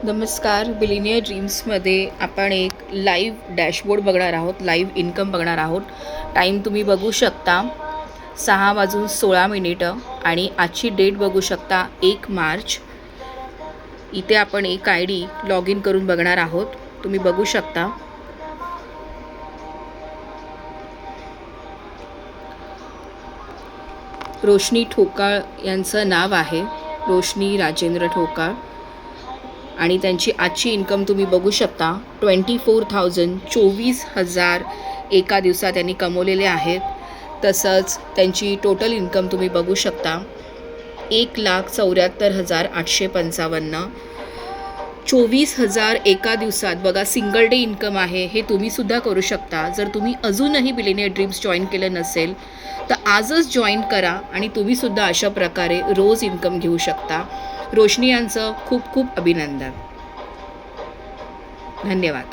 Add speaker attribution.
Speaker 1: नमस्कार. बिलिनियर ड्रीम्समध्ये आपण एक लाईव्ह डॅशबोर्ड बघणार आहोत, लाईव्ह इन्कम बघणार आहोत. टाईम तुम्ही बघू शकता 6:16 आणि आजची डेट बघू शकता 1 मार्च. इथे आपण एक ID लॉग इन करून बघणार आहोत. तुम्ही बघू शकता. रोशनी ठोकाळ यांचं नाव आहे, रोशनी राजेंद्र ठोकाळ. आणि त्यांची आजची इन्कम तुम्ही बघू शकता 24,000 24,000 एका दिवसात त्यांनी कमवलेले आहेत. तसंच त्यांची टोटल इन्कम तुम्ही बघू शकता 1,74,855. 24,000 एका दिवसात बघा, सिंगल डे इन्कम आहे. हे तुम्हीसुद्धा करू शकता. जर तुम्ही अजूनही बिलिनियर ड्रीम्स जॉईन केलं नसेल तर आजच जॉईन करा आणि तुम्हीसुद्धा अशा प्रकारे रोज इन्कम घेऊ शकता. रोशनी यांचं खूप खूप अभिनंदन. धन्यवाद.